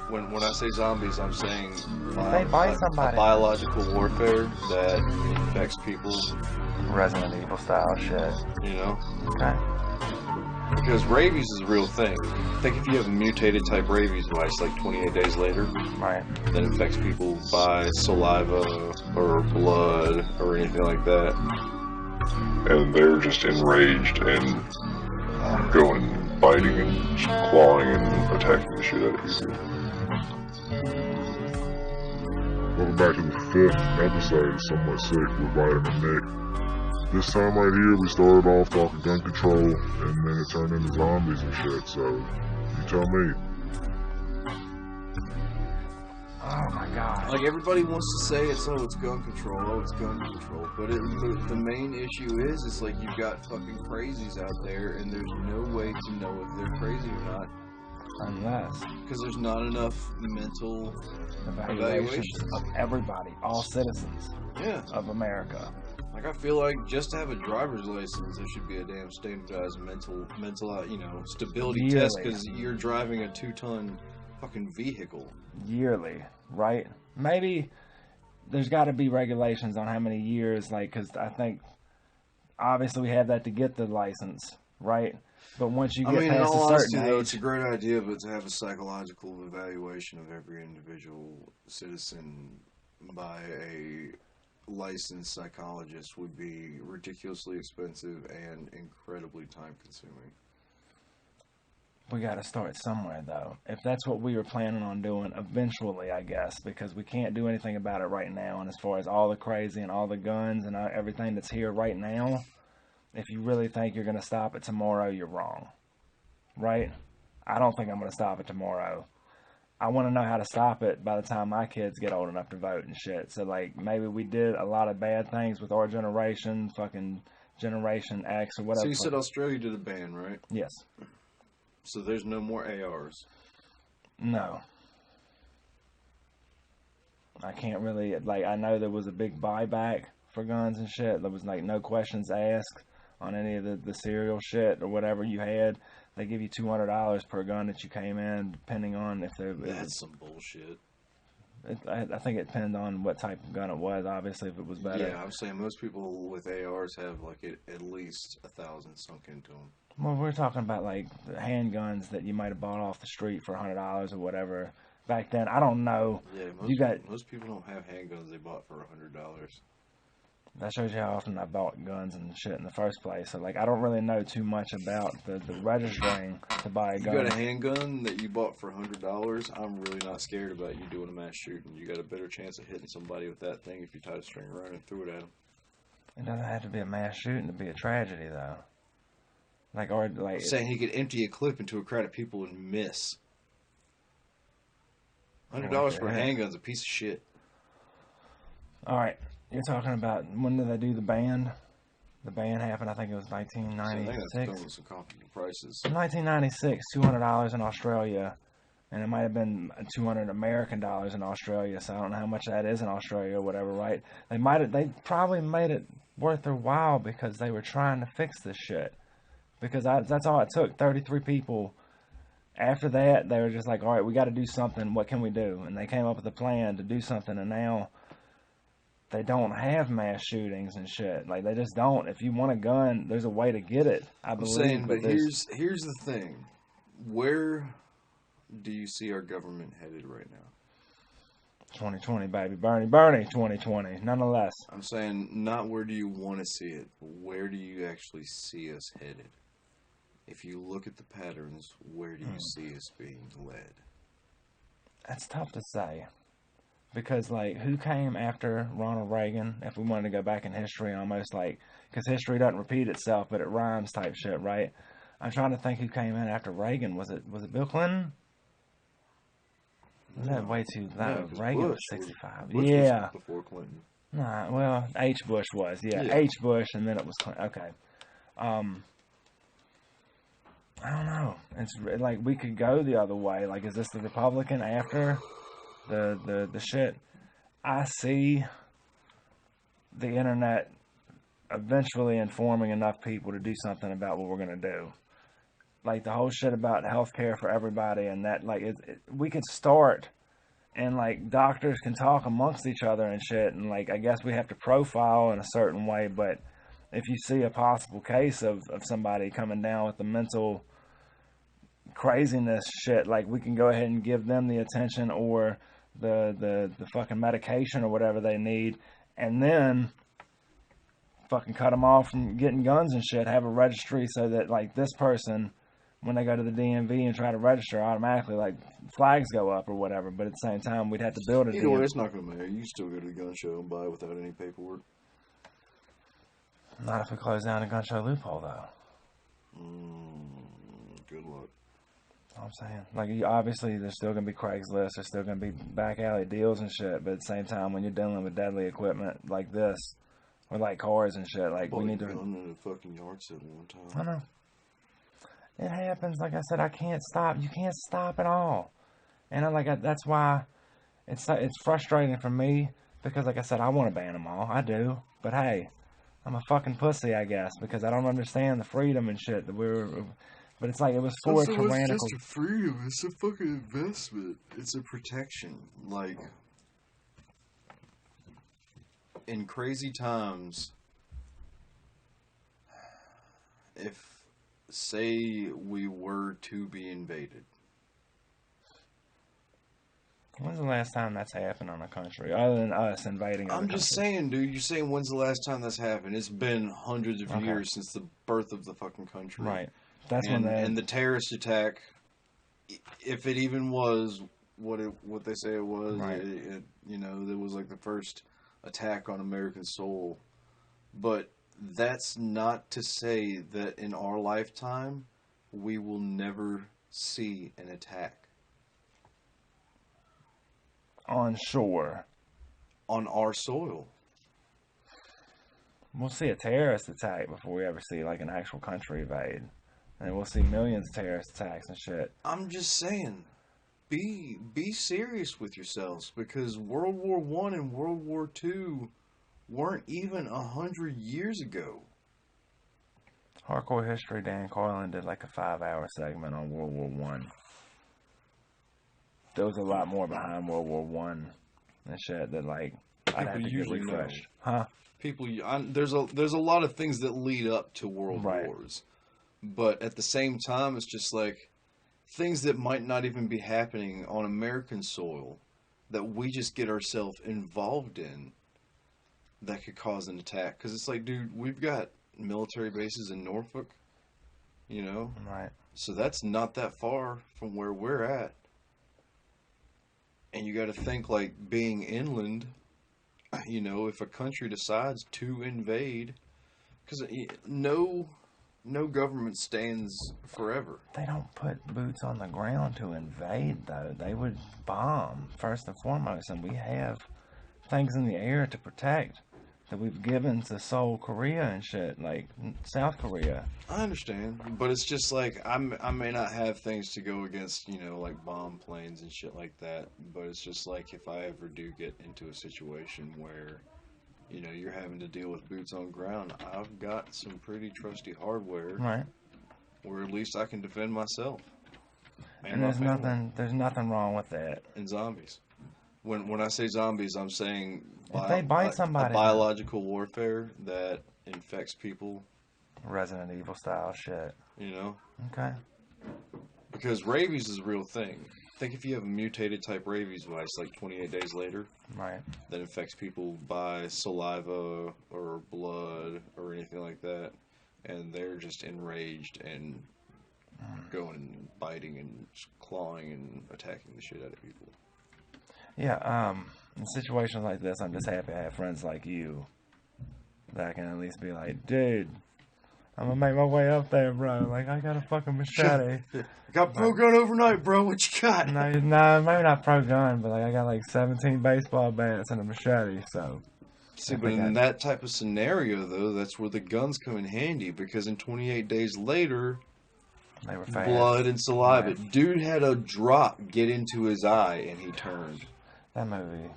when I say zombies, I'm saying They bite a somebody. biological warfare that infects people. Resident Evil style shit. You know, Okay. because rabies is a real thing. Think if you have a mutated type rabies virus like 28 days later, Right. that infects people by saliva or blood or anything like that. And they're just enraged and going biting and clawing and attacking the shit out of people. Welcome back to the 5th episode of Somewhat Sick with Vitamin Nick. This time right here we started off talking gun control and then it turned into zombies and shit, so you tell me. Oh my god. Like everybody wants to say it's gun control, but the main issue is it's like you've got fucking crazies out there and there's no way to know if they're crazy or not. Unless. Because there's not enough mental Evaluations of everybody, all citizens of America. Like I feel like just to have a driver's license, there should be a damn standardized mental, stability test because you're driving a 2-ton fucking vehicle. Yearly, right? Maybe there's got to be regulations on how many years, like, because I think obviously we have that to get the license, right? But once you get past in all a honesty, certain age, though, it's a great idea, but to have a psychological evaluation of every individual citizen by a licensed psychologist would be ridiculously expensive and incredibly time-consuming. we got to start somewhere, though. If that's what we were planning on doing, eventually, I guess, because we can't do anything about it right now. And as far as all the crazy and all the guns and everything that's here right now, if you really think you're going to stop it tomorrow, you're wrong. Right? I don't think I'm going to stop it tomorrow. I want to know how to stop it by the time my kids get old enough to vote and shit. So, like, maybe we did a lot of bad things with our generation, fucking Generation X or whatever. So you said Australia did a ban, right? Yes. So there's no more ARs? No. I can't really, like, I know there was a big buyback for guns and shit. There was, like, no questions asked on any of the serial shit or whatever you had. They give you $200 per gun that you came in, depending on if they... That's some bullshit. I think it depends on what type of gun it was, obviously, if it was better. Yeah, I'm saying most people with ARs have, like, at least 1,000 sunk into them. Well, we're talking about, like, handguns that you might have bought off the street for $100 or whatever. Back then, I don't know. Yeah, most people don't have handguns they bought for $100. That shows you how often I bought guns and shit in the first place. So, like, I don't really know too much about the registering to buy a gun. You got a handgun that you bought for $100, I'm really not scared about you doing a mass shooting. You got a better chance of hitting somebody with that thing if you tied a string around and threw it at them. It doesn't have to be a mass shooting to be a tragedy, though. Like, or, like... I'm saying he could empty a clip into a crowd of people and miss. $100 for a handgun's a piece of shit. Alright. You're talking about, when did they do the ban? The ban happened, I think it was 1996. I think that's coming with some comparable prices. 1996, $200 in Australia. And it might have been $200 American dollars in Australia, so I don't know how much that is in Australia or whatever, right? They probably made it worth their while because they were trying to fix this shit. Because that's all it took, 33 people. After that, they were just like, all right, we got to do something. What can we do? And they came up with a plan to do something, and now they don't have mass shootings and shit. Like, they just don't. If you want a gun, there's a way to get it, I believe. I'm saying, but here's the thing. Where do you see our government headed right now? 2020, baby. Bernie, 2020, nonetheless. I'm saying, not where do you want to see it, but where do you actually see us headed? If you look at the patterns, where do you see us being led? That's tough to say. Because, like, who came after Ronald Reagan? If we wanted to go back in history, almost like, because history doesn't repeat itself, but it rhymes type shit, right? I'm trying to think who came in after Reagan. Was it Bill Clinton? Was that way too low? Reagan was 65. Bush yeah. was before Clinton. Nah, well, H. Bush was. Yeah, H. Bush, and then it was Clinton. Okay. I don't know. It's like we could go the other way. Like, is this the Republican after the shit? I see the internet eventually informing enough people to do something about what we're going to do. like the whole shit about healthcare for everybody, and that like we could start, and like doctors can talk amongst each other and shit, and like I guess we have to profile in a certain way, but if you see a possible case of somebody coming down with the mental craziness shit, like we can go ahead and give them the attention or the fucking medication or whatever they need, and then fucking cut them off from getting guns and shit. Have a registry so that like this person, when they go to the DMV and try to register, automatically like flags go up or whatever. But at the same time, we'd have to build a Either way, DMV. it's not going to matter. You can still go to the gun show and buy it without any paperwork. Not if we close down the gun show loophole, though. Good luck. I'm saying, like, obviously, there's still gonna be Craigslist, there's still gonna be back alley deals and shit. But at the same time, when you're dealing with deadly equipment like this, or like cars and shit, like we need to. Gun in a fucking yard sale one I time. know. It happens. Like I said, I can't stop. You can't stop at all, and that's why it's frustrating for me because, like I said, I want to ban them all. I do, but hey, I'm a fucking pussy, I guess, because I don't understand the freedom and shit that we were. But it's like it was for tyrannical. It's just a freedom. It's a fucking investment. It's a protection. Like, in crazy times, if, say, we were to be invaded. When's the last time that's happened on a country, other than us invading? I'm just saying, dude. You're saying when's the last time that's happened? It's been hundreds of years since the birth of the fucking country. Right. That's and the terrorist attack, if it even was what they say it was, right. it was like the first attack on American soil. But that's not to say that in our lifetime we will never see an attack on shore, on our soil. We'll see a terrorist attack before we ever see like an actual country invade. And we'll see millions of terrorist attacks and shit. I'm just saying, be serious with yourselves, because World War I and World War II weren't even 100 years ago. Hardcore History, Dan Carlin did like a 5-hour segment on World War I. There was a lot more behind World War I and shit that like I'd have to get refreshed. Huh? People, there's a lot of things that lead up to world wars. But at the same time, it's just like things that might not even be happening on American soil that we just get ourselves involved in that could cause an attack. Because it's like, dude, we've got military bases in Norfolk, Right. So that's not that far from where we're at. And you got to think, like, being inland, if a country decides to invade, because no government stands forever. They don't put boots on the ground to invade, though. They would bomb, first and foremost, and we have things in the air to protect that we've given to Seoul, Korea and shit, like South Korea. I understand, but it's just like, I may not have things to go against, like bomb planes and shit like that, but it's just like, if I ever do get into a situation where you're having to deal with boots on ground, I've got some pretty trusty hardware. Right. Where at least I can defend myself. And there's nothing wrong with that. And zombies. When I say zombies, I'm saying if they bite somebody, biological warfare that infects people. Resident Evil style shit. Okay. Because rabies is a real thing. Think if you have a mutated type rabies virus, like 28 days later, right, that infects people by saliva or blood or anything like that, and they're just enraged and going and biting and clawing and attacking the shit out of people. Yeah, in situations like this, I'm just happy I have friends like you that I can at least be like, dude, I'm gonna make my way up there, bro. Like, I got a fucking machete. I got pro gun overnight, bro. What you got? No, maybe not pro gun, but like I got like 17 baseball bats and a machete. So, see, but in that type of scenario, though, that's where the guns come in handy, because in 28 days later, they were fast. Blood and saliva. Right. Dude had a drop get into his eye, and he turned. That movie.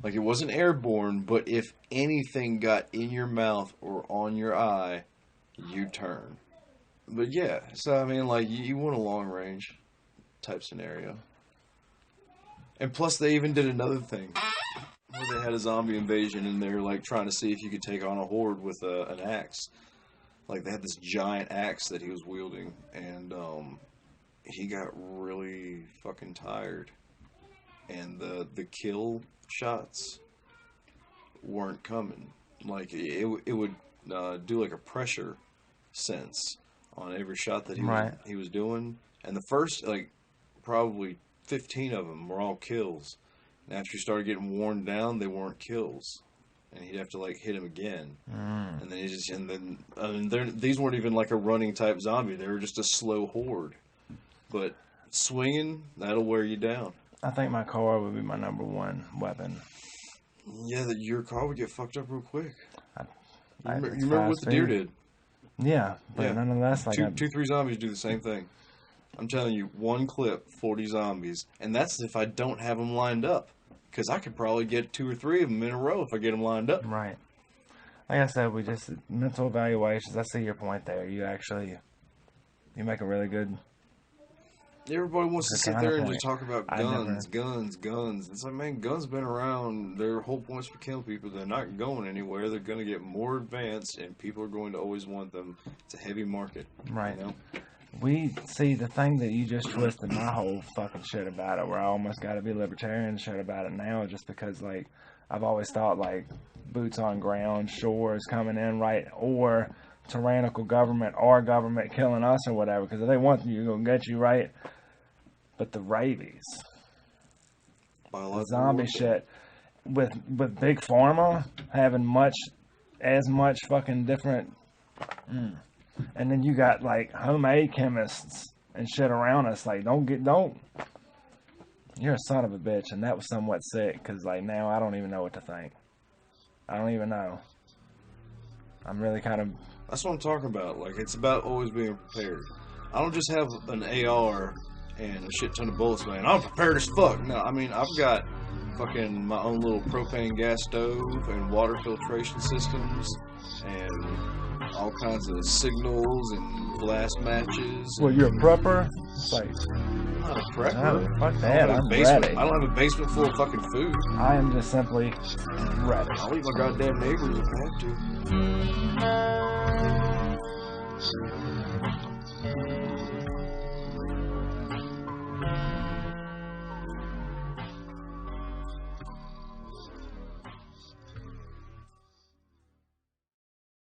Like, it wasn't airborne, but if anything got in your mouth or on your eye, you turn. But yeah, so I mean, like, you want a long range type scenario. And plus, they even did another thing where they had a zombie invasion and they're like trying to see if you could take on a horde with an axe. Like, they had this giant axe that he was wielding, and he got really fucking tired. And the kill shots weren't coming. Like, it would do like a pressure sense on every shot that he was doing. And the first, like, probably 15 of them were all kills. And after you started getting worn down, they weren't kills. And he'd have to, like, hit him again. And then these weren't even like a running type zombie. They were just a slow horde. But swinging, that'll wear you down. I think my car would be my number one weapon. Yeah, your car would get fucked up real quick. You remember what the deer did? Yeah, but nonetheless, like two, 3 zombies do the same thing. I'm telling you, one clip, 40 zombies, and that's if I don't have them lined up. Because I could probably get 2 or 3 of them in a row if I get them lined up. Right. Like I said, we just mental evaluations. I see your point there. You make a really good. Everybody wants to sit there and just talk about guns. It's like, man, guns been around. Their whole point's for killing people. They're not going anywhere. They're going to get more advanced, and people are going to always want them. It's a heavy market. Right. You know? We see the thing that you just twisted my whole fucking shit about it, where I almost got to be libertarian shit about it now, just because, like, I've always thought, like, boots on ground, shores coming in, right, or tyrannical government or government killing us or whatever, because if they want you, they're going to get you, right? But the rabies, the zombie shit, with Big Pharma having as much fucking different, and then you got, like, homemade chemists and shit around us, like, you're a son of a bitch, and that was somewhat sick, because, like, now I don't even know what to think. I don't even know. I'm really kind of... That's what I'm talking about. Like, it's about always being prepared. I don't just have an AR and a shit ton of bullets, man. I'm prepared as fuck. No, I mean, I've got fucking my own little propane gas stove and water filtration systems and all kinds of signals and blast matches. Well, you're a prepper? It's like... I'm not a prepper. No, fuck that. I'm ready. I don't have a basement full of fucking food. I am just simply ready. I'll eat my goddamn neighbors if I have to.